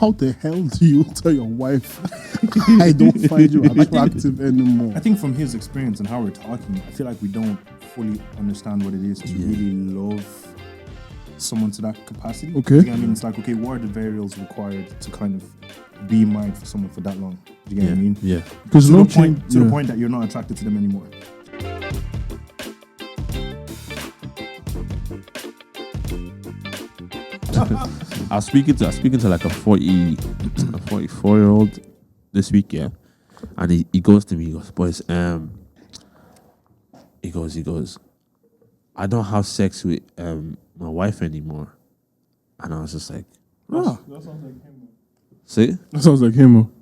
How the hell do you tell your wife, I don't find you attractive anymore? I think from his experience and how we're talking, I feel like we don't fully understand what it is to really love someone to that capacity. Okay. You get what I mean? It's like, okay, what are the variables required to kind of be married for someone for that long? Do you get what I mean? Yeah. Because To the point that you're not attracted to them anymore. I was speaking to like a 44-year-old this week, yeah. And he goes to me, he goes, boys, he goes, I don't have sex with my wife anymore. And I was just like, Ah, That sounds like him. see? that sounds like him.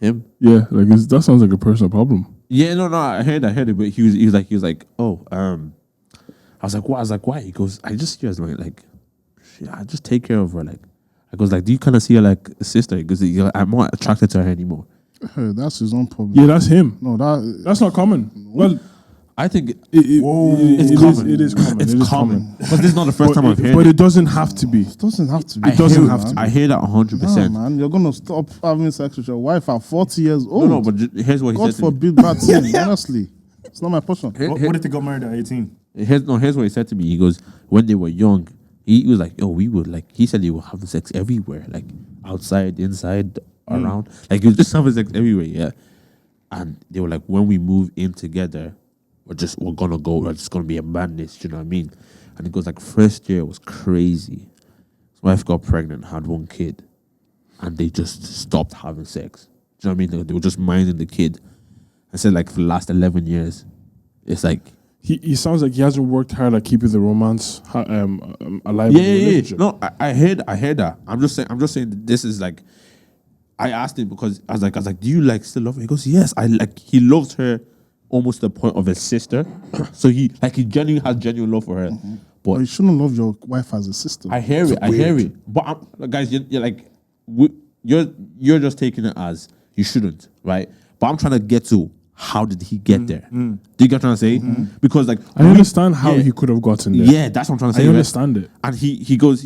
Him? Yeah, like that sounds like a personal problem. Yeah, no, I heard it, but he was like, oh, I was like, what? I was like, why? He goes, I just see her as like, I just take care of her. Like, I goes, like, do you kind of see her like a sister? Because I'm not attracted to her anymore. That's his own problem. Yeah, that's him. No, That's not common. Well, I think it's common. It is common. It's It is common. But this is not the first time I've heard But it. it doesn't have to be. it doesn't have to be. It doesn't have to man. I hear that 100%. Nah, man, you're gonna stop having sex with your wife at 40 years old. No, but here's what he God said to me. forbid bad thing. Honestly, it's not my portion. What if they got married at 18? Here's what he said to me. He goes, when they were young, he was like, we would like, he said he would have sex everywhere, like outside, inside, around. Like, he was just having sex everywhere, yeah. And they were like, when we move in together, we're just gonna be a madness, do you know what I mean? And he goes, like, first year was crazy. His wife got pregnant, had one kid, and they just stopped having sex. Do you know what I mean? They were just minding the kid. I said, like, for the last 11 years, it's like, He sounds like he hasn't worked hard at keeping the romance alive. in the relationship. No, I heard that. I'm just saying that this is like, I asked him because I was like, do you like still love her? He goes, yes, he loves her almost to the point of a sister. So he genuinely has genuine love for her. But you shouldn't love your wife as a sister. I hear it. But guys, you're like, you're just taking it as you shouldn't, right? But I'm trying to get to, how did he get there? Do you get what I'm trying to say? Because like, I understand how he could have gotten there. yeah, that's what I'm trying to say. I understand it. And he goes,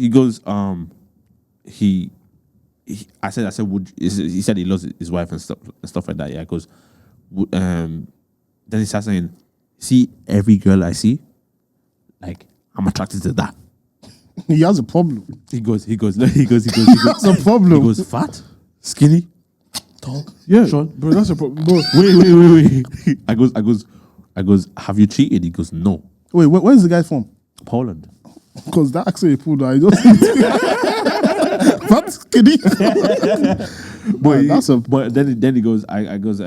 I said, he said he loves his wife and stuff like that. Yeah, because, then he starts saying, see, every girl I see, like, I'm attracted to that. He has a problem. He goes, That's a problem. he goes, fat, skinny, tall, Yeah, short. but that's a problem. Bro, Wait. I goes, have you cheated? He goes, no. Wait, where's the guy from? Poland. Because that accent you pulled out, I don't That's kidding. But then he goes, I goes,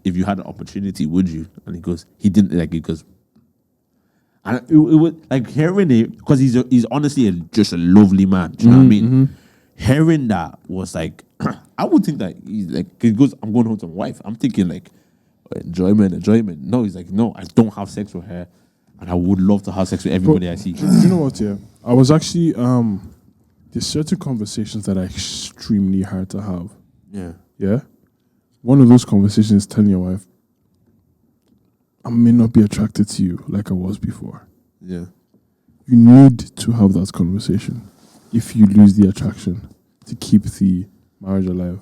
if you had an opportunity, would you? And he goes, he didn't. Like, he goes, and it was like hearing it, because he's honestly just a lovely man. Do you know what I mean? Hearing that was like, I would think that he's like, he goes, I'm going home to my wife. I'm thinking like, enjoyment. No, he's like, no, I don't have sex with her, and I would love to have sex with everybody I see. you know what? Yeah, I was actually there's certain conversations that are extremely hard to have. Yeah. Yeah, one of those conversations is telling your wife, I may not be attracted to you like I was before. Yeah. You need to have that conversation if you lose the attraction to keep the marriage alive.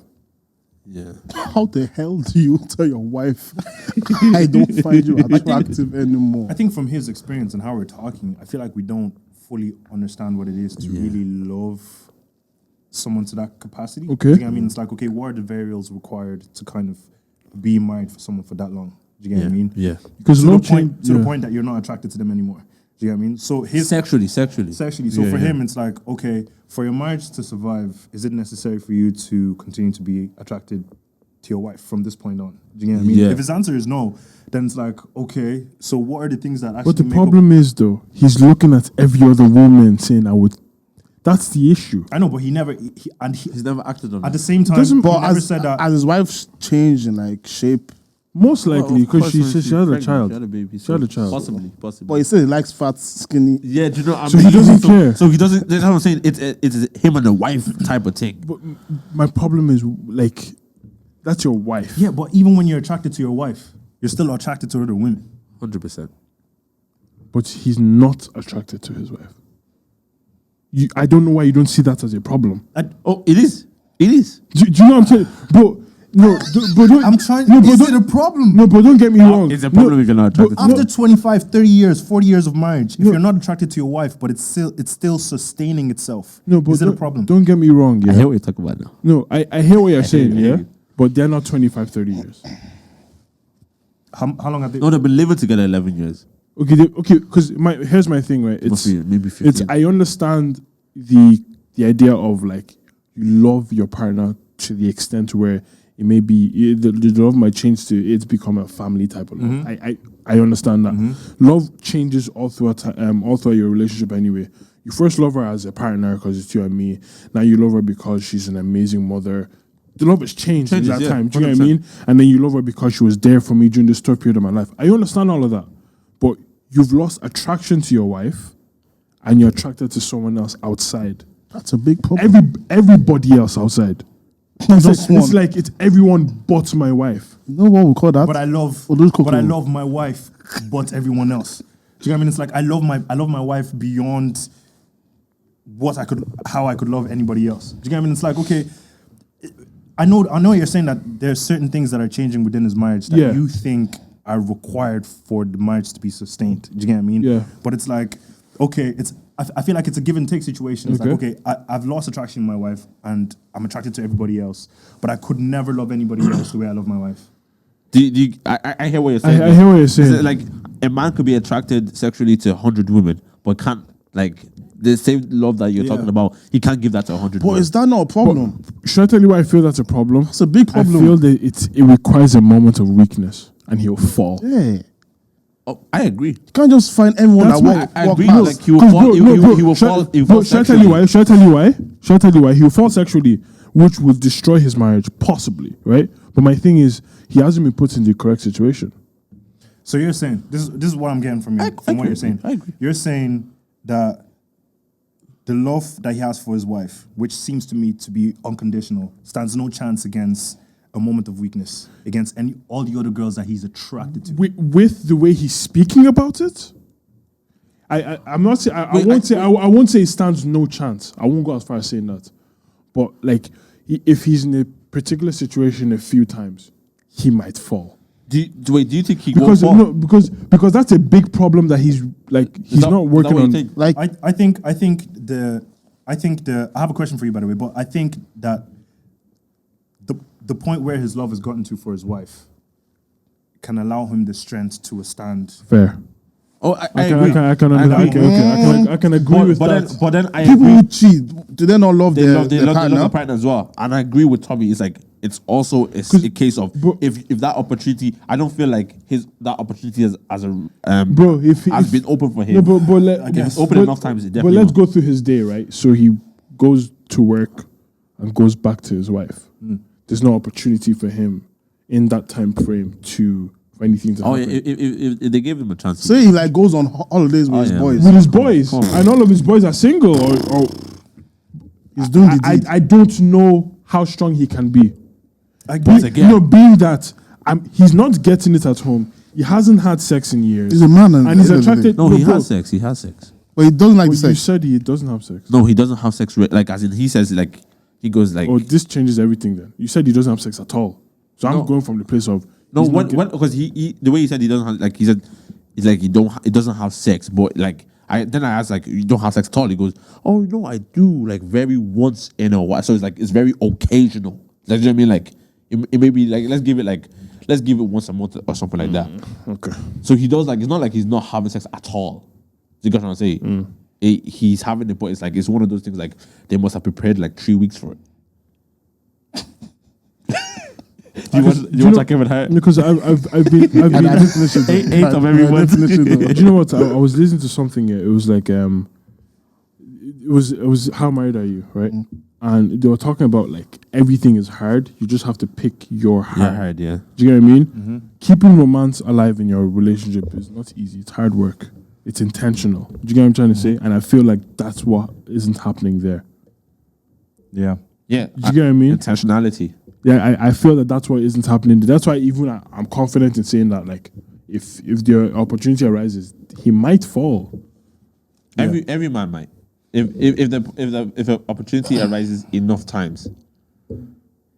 Yeah. How the hell do you tell your wife, I don't find you attractive anymore? I think from his experience and how we're talking, I feel like we don't fully understand what it is to really love someone to that capacity. Okay. You get what I mean? It's like, okay, what are the variables required to kind of be married for someone for that long? Do you get what I mean? Yeah. Because To, no the point, change, to the point that you're not attracted to them anymore. Do you get what I mean? So his Sexually. So for Yeah. him, it's like, okay, for your marriage to survive, is it necessary for you to continue to be attracted to your wife from this point on? Do you get what I mean? Yeah. If his answer is no, then it's like, okay, so what are the things that actually But the make problem is, though, he's looking at every other woman saying, I would. That's the issue. I know, but he never, He's never acted on at it. the same time, Doesn't- he But never said that. as his wife's changed in like shape, Most likely, Of because course, she when said she's she had a pregnant, child. She had a baby. She had a child. Possibly. but he says he likes fat, skinny. Yeah, do you know what I So mean? he doesn't care. So he doesn't. That's what I'm saying. It's him and the wife type of thing. But my problem is, like, that's your wife. Yeah, but even when you're attracted to your wife, you're still attracted to other women. 100%. But he's not attracted to his wife. I don't know why you don't see that as a problem. Oh, it is. It is. Do you know what I'm saying? But no, but don't, I'm trying. No, but Is don't, it a problem? no, but don't get me wrong. It's a problem if you're not attracted to After 25, 30 years, 40 years of marriage, if you're not attracted to your wife, but it's still sustaining itself, No, but is it a don't- problem? Don't get me wrong. I Yeah. hear what you're talking about now. No, I hear what you're saying. I hear Yeah. you. But they're not 25, 30 years. How long have they? No, they've been living together 11 years. Okay. Okay. Because here's my thing. Right. Must It's be maybe 15. it's. I understand the idea of like you love your partner to the extent where it may be the love might change to it's become a family type of love. I understand that. Love changes all throughout your relationship anyway. You first love her as a partner because it's you and me. Now you love her because she's an amazing mother. The love has changed in Changes, that yeah, time. Do you know what I 100%. mean? And then you love her because she was there for me during this tough period of my life. I understand all of that. But you've lost attraction to your wife and you're attracted to someone else outside. That's a big problem. Everybody else outside. Not It's just like, one. it's like it's everyone but my wife. You know what we call that? But I love, Oh, those but I cooking. love my wife, but everyone else. Do you know what I mean? It's like I love my wife beyond how I could love anybody else. Do you know what I mean? It's like, okay, I know you're saying that there's certain things that are changing within his marriage that Yeah. you think are required for the marriage to be sustained. Do you get what I mean? Yeah. But it's like, okay, I feel like it's a give and take situation. It's like, Okay. okay, I've lost attraction to my wife and I'm attracted to everybody else, but I could never love anybody else the way I love my wife. I hear what you're saying. I hear what you're Is saying. it like a man could be attracted sexually to 100 women, but can't, like, the same love that you're talking about, he can't give that to 100 But women. is that not a problem? Should I tell you why I feel that's a problem? It's a big problem. I feel that it requires a moment of weakness and he'll fall. Yeah. Oh, I agree. You can't just find everyone That's that why walk, I walk agree. past. Like, he will 'Cause fall. bro, no, bro, He will should- fall. He will bro, fall should I tell you sexually. why? Should I tell you why? Should I tell you why? He will fall sexually, which will destroy his marriage, possibly, right? But my thing is, he hasn't been put in the correct situation. So you're saying this is what I'm getting from you, from what you're saying. I agree. You're saying that the love that he has for his wife, which seems to me to be unconditional, stands no chance against a moment of weakness, against all the other girls that he's attracted to. With the way he's speaking about it, I'm not saying I Wait, won't say I won't say it stands no chance. I won't go as far as saying that, but like if he's in a particular situation a few times, he might fall. Do you think he Because won't fall? no, because that's a big problem that he's not working what you on. think? Like, I think I have a question for you, by the way, but I think that the point where his love has gotten to for his wife can allow him the strength to withstand. Fair. Oh, I I agree. can agree with that. But then I people agree. who cheat, do they not love They their, love their their partner? partner as well. And I agree with Tommy. It's like it's also a case of bro- if that opportunity. I don't feel like that opportunity has Bro, if been open for him. no, but If it's open enough times, it But definitely let's will. go through his day, right? So he goes to work and goes back to his wife. There's no opportunity for him in that time frame for anything to Oh yeah, happen. if they gave him a chance. Say he like goes on holidays with Oh, his yeah. boys. With his boys, Come on. and all of his boys are single, or He's doing the deed. I don't know how strong he can be. Once again, Being that he's not getting it at home. He hasn't had sex in years. He's a man and he's at the end of the attracted. no, he bro, has sex. He has sex. But he doesn't like But the you sex. said he doesn't have sex. No, he doesn't have sex. Like as in, he says like he goes like Oh, this changes everything then. You said he doesn't have sex at all. So No. I'm going from the place of no he's not when because he the way he said he doesn't have like he said it's like he doesn't have sex, but like I asked like you don't have sex at all. He goes, oh no, I do like very once in a while. So it's like it's very occasional. Like, you know what I mean? Like it may be like let's give it once a month or something like that. Okay. So he does like it's not like he's not having sex at all. You got what I'm saying? He's having it, but it's like it's one of those things like they must have prepared like 3 weeks for it. Do you want to give it high? Because I've been And I didn't finish it. though. Eight of every I month. didn't finish it though. do you know what? I was listening to something. It was like it was How Married Are You, right? And they were talking about like everything is hard. You just have to pick your hard. Yeah. Do you get what I mean? Keeping romance alive in your relationship is not easy. It's hard work. It's intentional. Do you get what I'm trying to say? And I feel like that's what isn't happening there. Yeah. Yeah. Do you get what I mean? Intentionality. Yeah, I feel that that's what isn't happening. That's why even I'm confident in saying that, like, if the opportunity arises, he might fall. Every man might. If the opportunity arises enough times,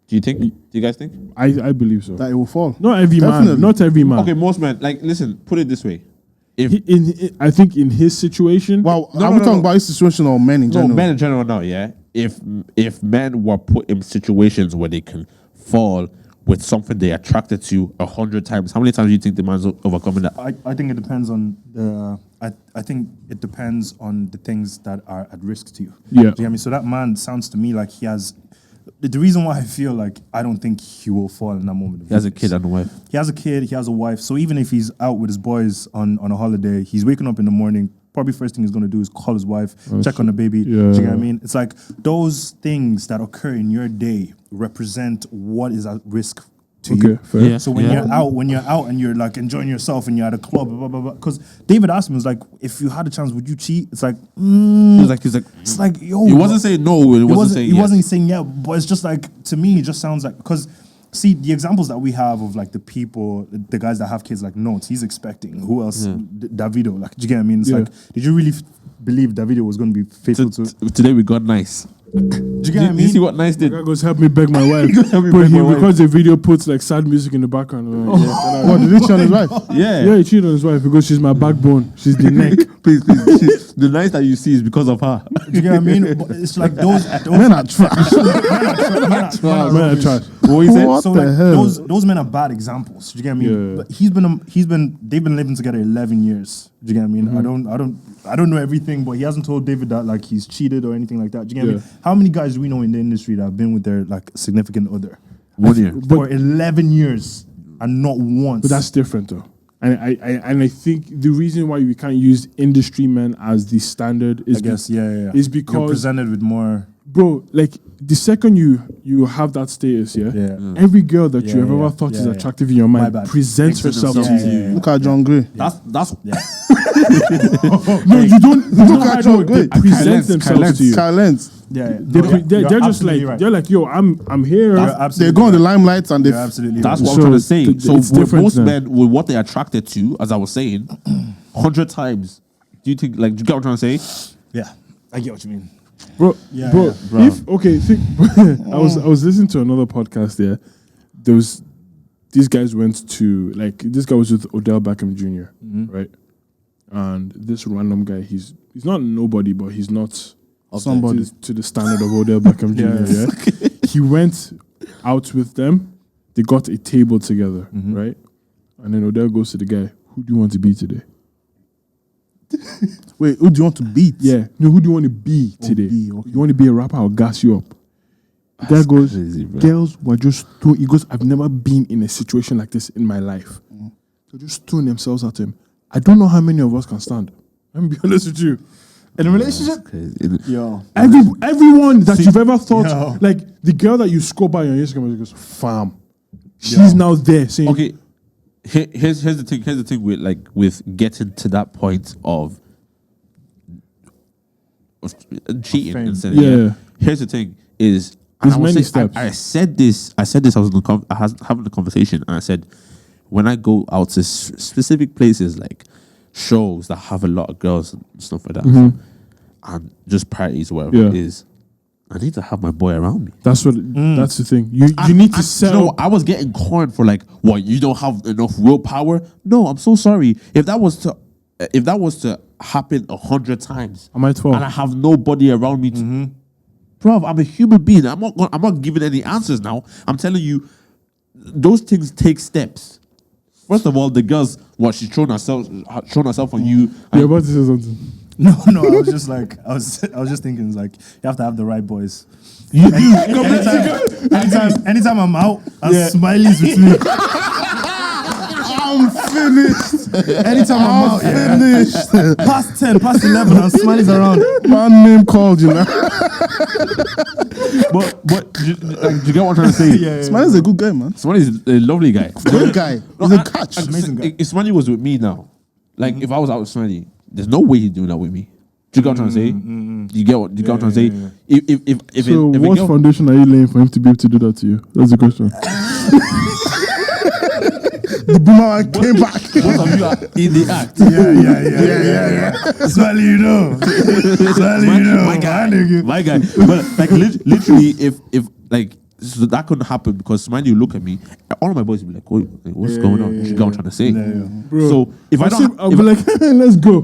Do you think? Do you guys think? I believe so. That it will fall. Not every Definitely. man. Not every man. Okay, most men. Like, listen. Put it this way. If I think in his situation. Well, are we talking about his situation or men in no, general? men in general now, yeah. If men were put in situations where they can fall with something they attracted to 100 times, how many times do you think the man's overcoming that? I think it depends on the. I think it depends on the things that are at risk to you. Yeah. Do you get me? So that man sounds to me like he has. The reason why I feel like I don't think he will fall in that moment. He has a kid and a wife. He has a kid. He has a wife. So even if he's out with his boys on a holiday, he's waking up in the morning. Probably first thing he's going to do is call his wife, check on the baby. Yeah. Do you get what I mean? It's like those things that occur in your day represent what is at risk to you. Fair. Yeah. So when you're out and you're like enjoying yourself and you're at a club, blah blah blah. Because David asked me, was like, if you had a chance, would you cheat? It's like, He's like, it's like, yo. he wasn't saying no. He wasn't saying He yes. wasn't saying yeah, but it's just like, to me, it just sounds like, because see the examples that we have of like the people, the guys that have kids, like Notes, he's expecting. Who else? Davido. Like, do you get what I mean? It's like, did you really believe Davido was going to be faithful to? Today we got nice. Do you get what I You mean? see what nice did? That goes help me beg my wife. help me But beg my wife. because the video puts like sad music in the background. What, did he cheat on his wife? Yeah, he cheated on his wife because she's my backbone. She's the neck. please. The nice that you see is because of her. Do you get what I mean? But it's like those Men are trash. Man, I tried. What he said? What so the like hell? those men are bad examples. Do you get what I mean? Yeah. But they've been living together 11 years. Do you get what I mean? I don't know everything, but he hasn't told David that like he's cheated or anything like that. Do you get what I mean? How many guys do we know in the industry that have been with their like significant other 1 year. for 11 years and not once? But that's different though. And I think the reason why we can't use industry men as the standard is I guess yeah. is You're because presented with more. bro, like the second you have that status, every girl that you ever thought is attractive in your My mind bad. presents herself to you. Look at John Gray. That's No, you don't. Look at John Gray. They present themselves to you. Kyle Lentz. Yeah, They're just like right. they're like, yo, I'm here. They go on the limelight and they. You're absolutely That's right. what I'm trying to say. th- So it's with different most then. men, with what they're attracted to, as I was saying, 100 times. Do you think, like, do you get what I'm trying to say? Yeah, I get what you mean. bro. Yeah, bro, yeah, bro. If okay, think, I was listening to another podcast there. There was these guys went to like this guy was with Odell Beckham Jr. Right, and this random guy, he's not nobody, but he's not Somebody. to the standard of Odell Beckham Jr. Yeah, he went out with them. They got a table together, right, and then Odell goes to the guy, "Who do you want to be today?" Wait, who do you want to beat? Yeah, no, who do you want to be today? be, okay. You want to be a rapper? I'll gas you up. The guy goes, crazy, bro. girls were just throwing. He goes, I've never been in a situation like this in my life. They're just throwing themselves at him. I don't know how many of us can stand. Let me be honest with you. In a relationship, Yo, everyone that you've ever thought, Yo. like the girl that you score by on Instagram, goes, fam. She's now there saying, Okay, here's the thing. Here's the thing with getting to that point of cheating. fame. Instead, Yeah. Here's the thing: is There's I was many saying- steps. I said this. I was having a conversation, and I said when I go out to specific places like shows that have a lot of girls and stuff like that, and just parties, whatever it Yeah. is, I need to have my boy around me. that's what, that's the thing. You need to sell. You know, I was getting cornered for like, what, you don't have enough willpower? No, I'm so sorry. If that was to happen 100 times, I might fall. and I have nobody around me to, bro, I'm a human being. I'm not giving any answers now. I'm telling you, those things take steps. First of all, the girls, what, she's shown herself on you. You're about to say something. no, I was just like, I was just thinking, it's like, you have to have the right boys. Anytime I'm out, Smiley's with me. I'm finished. Anytime I'm out, Finished. past 10, past 11, and Smiley's around. My name called you now. but do you get what I'm trying to say? Smiley's a good guy, man. Somebody's a lovely guy. Good guy. He's a catch. Amazing guy. If Smiley was with me now, like if I was out with Smiley, there's no way he's doing that with me. Do you get what I'm trying to say? You get what I'm trying to say? If So, if what foundation are you laying for him to be able to do that to you? That's the question. The boomerang came back. both of you are in the act. Yeah. Smiley, you know. Smiley, you know. my guy. But like literally, if like so that couldn't happen because mind you, look at me. All of my boys would be like, "What's going on?" What you guys trying to say? Bro, So if I don't, I'll be like, let's go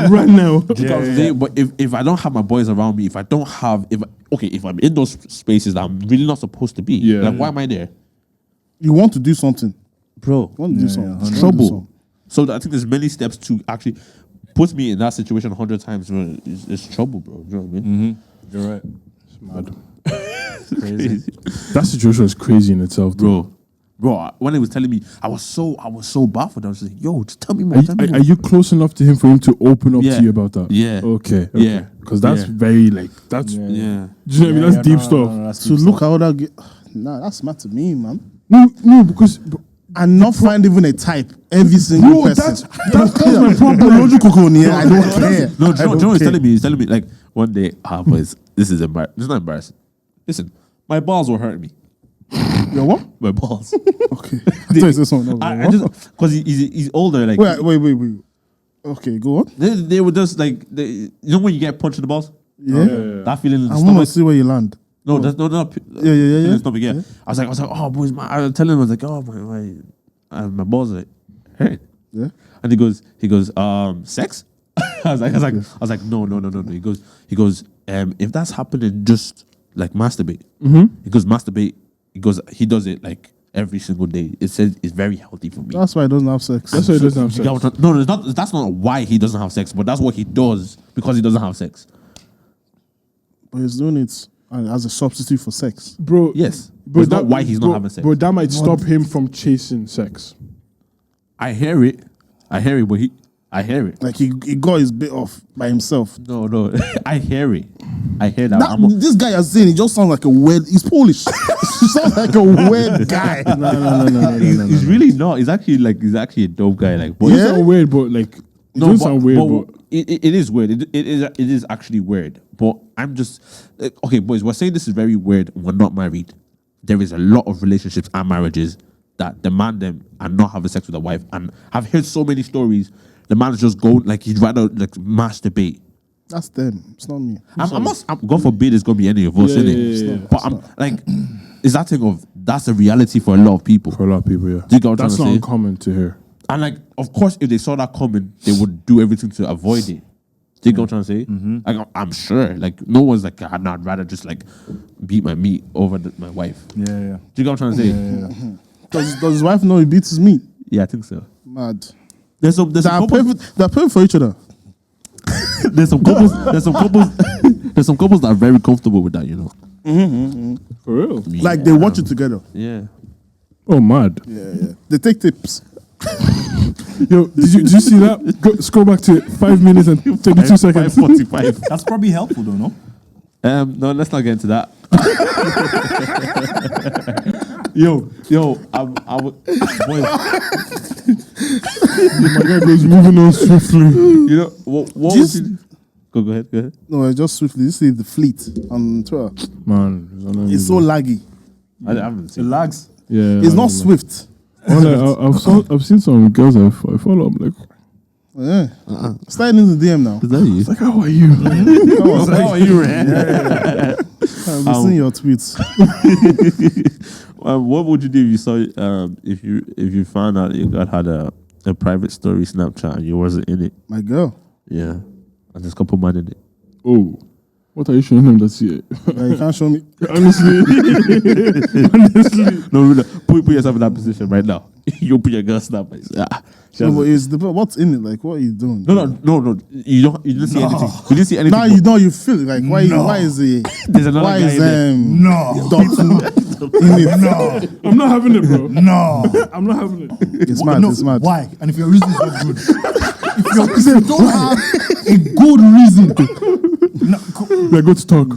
right now. But if I don't have my boys around me, if I'm in those spaces that I'm really not supposed to be, like why am I there, You want to do something, bro? You want to do something. It's trouble. So I think there's many steps to actually put me in that situation 100 times. Bro. It's trouble, bro. You know what I mean? You're right. It's mad. Crazy. That situation is crazy in itself, Bro, when he was telling me, I was so baffled. I was like, yo, just tell me more. Are you close enough to him for him to open up to you about that? Yeah. Okay. Yeah. Because that's very like that's. Yeah. Do you know what I mean? That's deep stuff. So look how that. Nah, that's mad to me, man. No, because. And not find even a type every single person. That's my problem. Logical, I don't care. No, John is telling me. He's telling me like one day, boys, this is embarrassing. It's not embarrassing. Listen, my balls were hurting me. Your what? My balls. Okay. I thought you said something else. I just because he's older. Like wait. Okay, go on. they were just like you know when you get punched in the balls. Yeah. That feeling in the I want to stomach. see where you land. No, that's not. Yeah. Stomach, yeah. I was like, oh boys, I was telling him, I was like, oh my balls are hurt. Yeah. And he goes, sex? I was like, no. He goes, if that's happening, just like masturbate. He goes, masturbate. He goes, he does it like every single day. It says it's very healthy for me. That's why he doesn't have sex. That's why he doesn't have sex. No, it's not. That's not why he doesn't have sex, but that's what he does because he doesn't have sex. But he's doing it as a substitute for sex. Bro. Yes, but it's not why he's not having sex. Bro, that might stop him from chasing sex. I hear it, but I hear it. Like he got his bit off by himself. No, I hear it. I hear that. This guy you're saying, he just sounds like a weird. He's Polish. He sounds like a weird guy. No. He's really not. He's actually a dope guy. Like, but It doesn't sound weird, but like it doesn't sound weird, but it is weird. It is actually weird. But I'm just okay, boys. We're saying this is very weird. We're not married. There is a lot of relationships and marriages that demand them and not having sex with a wife. And I've heard so many stories. The man's just going like he'd rather like masturbate. That's them. It's not me. God forbid it's gonna be any of us, Yeah. But I'm like, is that thing of that's a reality for a lot of people. for a lot of people, yeah. Do you get what I'm That's trying not to say? uncommon to hear. And like, of course, if they saw that coming, they would do everything to avoid it. Do you get what I'm trying to say? Like, I'm sure. Like, no one's like, I'd rather just like beat my meat over my wife. Yeah. Do you get what I'm trying to say? Does his wife know he beats his meat? Yeah, I think so. Mad. There's some They're couples, perfect for each other. there's some couples that are very comfortable with that, you know. For real? Like they watch it together. Yeah. Oh, mad. Yeah. They take tips. Yo, did you see that? Scroll back to 5 minutes and 32 seconds. 5:45. That's probably helpful though, no? No, let's not get into that. yo, I would, boys, My guy goes moving on swiftly. you know what would you? Go ahead. No, just swiftly. This is the fleet on Twitter. Man, It's so laggy. I haven't The seen. lags. yeah. It's not swift. I've seen some girls I follow. I'm like, Yeah. Sliding into DM now. Is that you? like, how are you? How are you, man? I've been seeing your tweets. What would you do if you saw if you found out your God had a private story Snapchat and you wasn't in it? My girl. Yeah, and there's a couple man in it. Oh, what are you showing him that's here? You can't show me. Honestly. No, put yourself in that position right now. You put your girl snap. No, but it's what's in it? Like, what are you doing? No. You didn't see anything. You didn't see anything. Now you know you feel it. Like, why is it? There's another Why guy is in there. No. Dotun in it? I'm not having it, bro. No. I'm not having it. It's mad. No, It's mad. Why? And if your reason is not good, if you don't have a good reason, no, We're good to talk.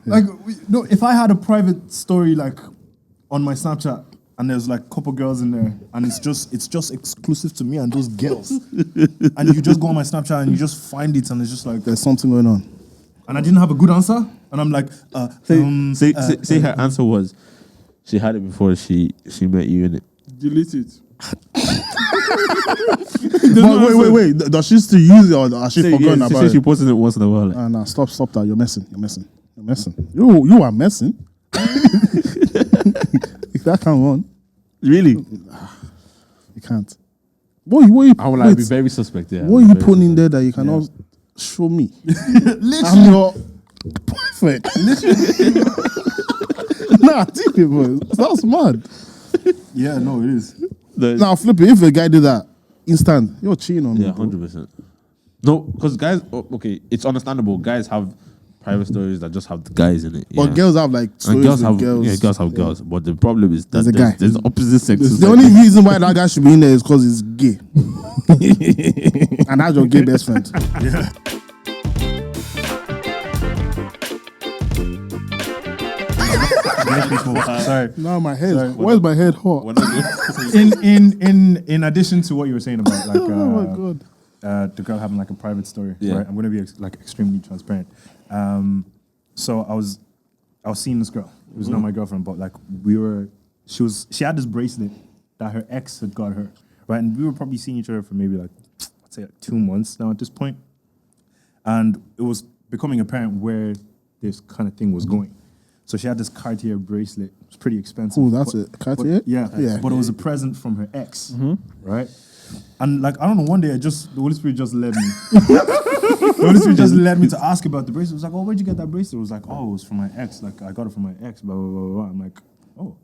like no, if I had a private story like on my Snapchat and there's like a couple girls in there and it's just exclusive to me and those girls, and you just go on my Snapchat and you just find it and it's just like, There's something going on. and I didn't have a good answer and I'm like, Say her answer was she had it before she met you in it. Delete it. Wait. Does she still use it or has she forgotten about She it? posted it once in a while. Like, Nah, stop that. You're messing. You are messing. If that can't run, Really? you can't. What you I would like be very suspect. Yeah. what are you putting in there that you cannot show me? I'm your boyfriend. Nah, deep it, bro. That's mad. Yeah, no, it is. Now, flip it. If a guy did that, instant, you're cheating on me. Yeah, bro. 100%. No, because guys, okay, it's understandable. Guys have private stories that just have the guys in it. But yeah. girls have like And stories girls with have girls. yeah, girls have girls. But the problem is that There's a guy. there's opposite sexes. The only reason why that guy should be in there is because he's gay. And that's your gay best friend. Sorry. Now my head. Why is my head hot? In addition to what you were saying about like Oh my god. the girl having like a private story, Yeah. right? I'm gonna be like extremely transparent. So I was seeing this girl. It was not my girlfriend, but like she had this bracelet that her ex had got her, right? And we were probably seeing each other for maybe like I'd say like 2 months now at this point. And it was becoming apparent where this kind of thing was going. So she had this Cartier bracelet. It was pretty expensive. Oh, that's but- it. Cartier? Yeah, Yeah. But it was a present from her ex, right? And like I don't know, one day the Holy Spirit just led me. The Holy Spirit just led me to ask about the bracelet. It was like, oh, where'd you get that bracelet? It was like, oh, it was from my ex. Like I got it from my ex. Blah blah blah blah. I'm like, oh.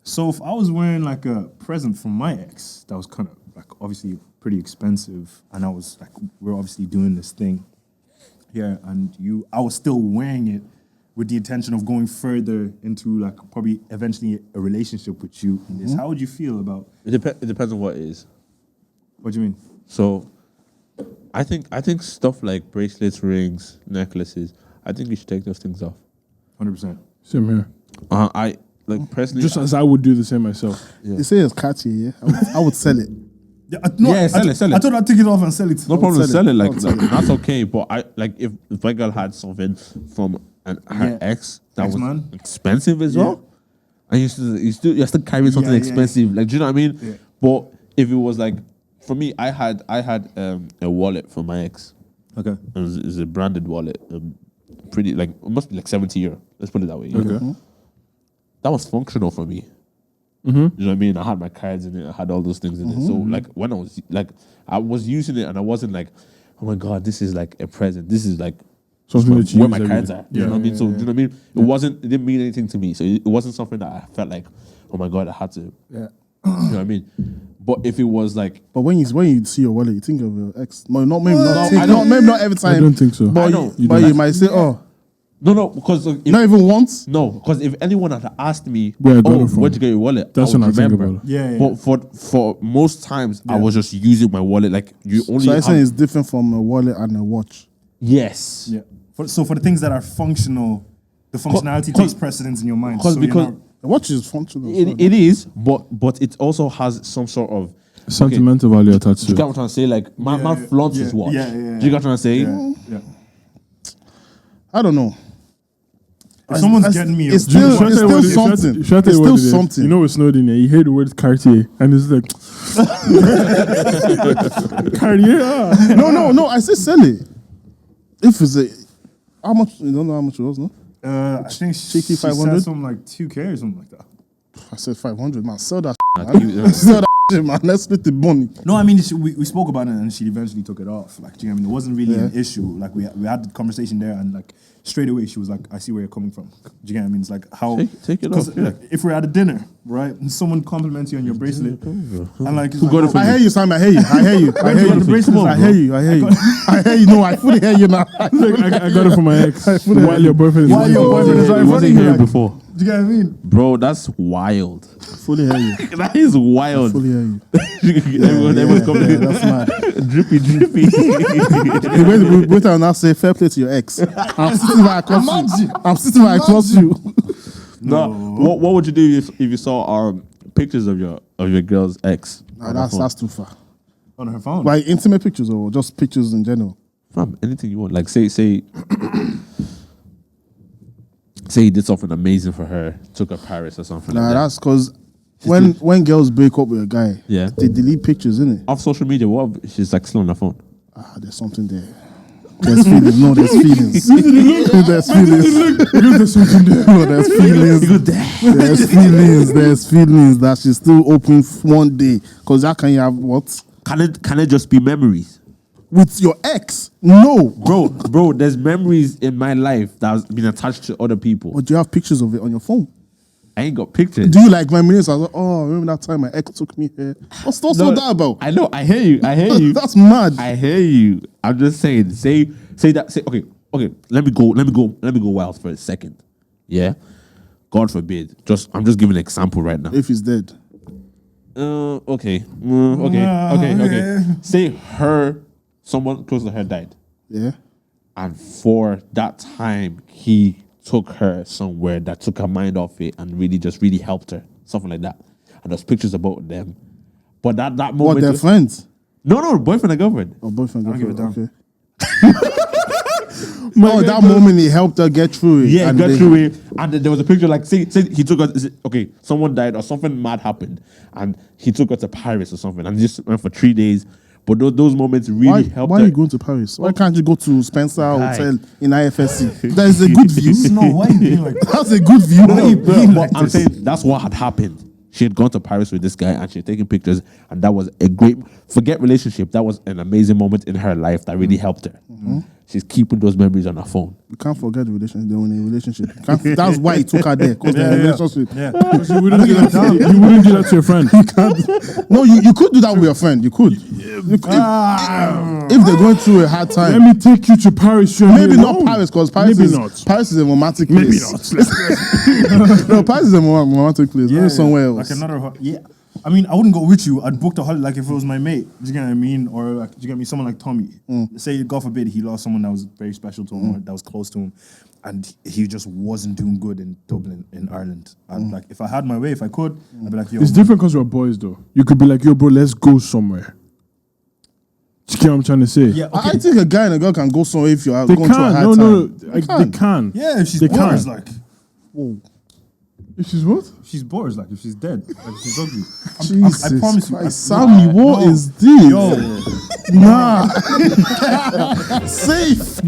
So if I was wearing like a present from my ex, that was kind of like obviously pretty expensive, and I was like, we're obviously doing this thing here, and I was still wearing it with the intention of going further into like probably eventually a relationship with you in this. How would you feel about? It depends on what it is. What do you mean? So, I think stuff like bracelets, rings, necklaces. I think you should take those things off. 100%. Same here. I like personally. Just as I would do the same myself. They say it's Cartier, yeah? I would sell it. Yeah, sell it. I thought I'd take it off and sell it. no problem sell sell it. it. Like I'll sell that's okay. But I like if my girl had something from her ex that Ex-man? was expensive as well, and you're still carrying something Yeah, yeah. expensive. Like, do you know what I mean? Yeah. But if it was like, for me, I had a wallet from my ex. Okay. It was a branded wallet, pretty like it must be like 70 euro. Let's put it that way. yeah. Okay. That was functional for me. You know what I mean? I had my cards in it. I had all those things in it. So like when I was using it, and I wasn't like, oh my god, this is like a present. This is like Something that you where use my every cards day. are. You know what I mean? So do you know what I mean? It didn't mean anything to me. So it wasn't something that I felt like, oh my god, I had to. Yeah. You know what I mean? But if it was like, But when you see your wallet, you think of your ex. No, not maybe not. I don't- Maybe not every time. I don't think so. But, I you, don't. but you might say, oh, no, because if, not even once. no, because if anyone had asked me, Where I got oh, it from. where'd you get your wallet? That's I would when I think remember. about it. Yeah. But for most times, I was just using my wallet. Like you only. So I have- saying it's different from a wallet and a watch. yes. Yeah. So for the things that are functional, the functionality takes precedence in your mind. Because So you're because not- The watch is functional. it is, but it also has some sort of Sentimental value attached Do you to get it. what I'm trying to say? Like my Yeah, flaunts yeah, his watch. yeah, Do you get what I'm trying to say? yeah. I don't know. If someone's getting me, It's a- still, Should I it's tell you still what it is? something. Should I tell It's you what still it is? something. You know, with Snowden, you hear the word Cartier, and it's like Cartier. No. I say sell it. If it's a, how much? You don't know how much it was, no? I think she Cheeky said 500? something like 2K or something like that. I said 500, man. Sell that. you- Sell that shit, man. Let's split the money. No, I mean we spoke about it and she eventually took it off. Like, do you know what I mean? It wasn't really an issue. Like we had the conversation there, and like straight away she was like, "I see where you're coming from." Do you get what I mean? It's like how Take it 'cause, off, yeah. like, if we're at a dinner, right, and someone compliments you on your bracelet, and like Who got it for I you? hear you, Sam. I hear you. I hear you. I hear got you. the bracelets? I hear you. I hear you. I hear you. No, I fully hear you now. I got it from my ex. fully While your boyfriend is While your boyfriend is right in It front of wasn't you, here like- before, do you get what I mean? bro. That's wild. Fully hear you. That is wild. Fully hear you. Everyone's coming in. That's mad. Drippy. The waiter will now say, "Fair play to your ex." I'm sitting right across you. I'm sitting right across you. No. What would you do if you saw pictures of your girl's ex? Nah, that's too far. On her phone. Like intimate pictures or just pictures in general. Fam, anything you want. Like say you did something amazing for her, took her Paris or something Nah, like that. that's because when girls break up with a guy, Yeah. they delete pictures, innit? Off social media, what if she's like still on her phone? There's something there. There's feelings. No, there's feelings. There's feelings. There's something there. No, there's feelings. There's feelings. There's feelings that she's still open one day. Because how can you have what? Can it just be memories? With your ex? No. Bro, there's memories in my life that has been attached to other people. But do you have pictures of it on your phone? I ain't got pictures. Do you like my minutes? I was like, oh, remember that time my ex took me here? What's that about? I know. I hear you. That's mad. I hear you. I'm just saying. Say that. Say okay. Let me go wild for a second. Yeah. God forbid. I'm just giving an example right now. If he's dead. Okay. Say someone close to her died, Yeah. and for that time he took her somewhere that took her mind off it and really helped her, something like that. And there's pictures about them, but that moment. What, they're friends? No, boyfriend and girlfriend. Oh, boyfriend, girlfriend. give Okay. That moment he helped her get through it. Yeah, get through it. And then there was a picture like, say he took her, okay, someone died or something mad happened, and he took her to Paris or something, and just went for 3 days. But those moments really helped Why her. are you going to Paris? Why can't you go to Spencer Hotel in IFSC? That is a good view. No, why you being like that? That's a good view. But I'm saying that's what had happened. She had gone to Paris with this guy and she had taken pictures, and that was a great, forget relationship, that was an amazing moment in her life that really helped her. She's keeping those memories on her phone. You can't forget the relationship. They're in a relationship. That's why he took her there, because they're in a relationship. Yeah. You wouldn't do that to your friend. No, you could do that with your friend. You could. If they're going through a hard time. Let me take you to Paris. Maybe not Paris, because Paris is a romantic place. Maybe not. No, Paris is a romantic place. Maybe somewhere else. Like another, I mean, I wouldn't go with you. I'd book the holiday like if it was my mate. Do you get what I mean? Or like, do you get me? Someone like Tommy. Say, God forbid, he lost someone that was very special to him, or that was close to him, and he just wasn't doing good in Dublin, in Ireland. And like, if I had my way, if I could, I'd be like, yo. It's different because we're boys, though. You could be like, yo, bro, let's go somewhere. Do you get what I'm trying to say? Yeah, okay. I think a guy and a girl can go somewhere if you're They going through a can. hard time. They can. Yeah, if she's They bored, can. like. Whoa. If she's what? If she's bored, like if she's dead, like if she's ugly. Jesus I promise you. Christ. Sammy, what is this? Yo. Nah. Safe.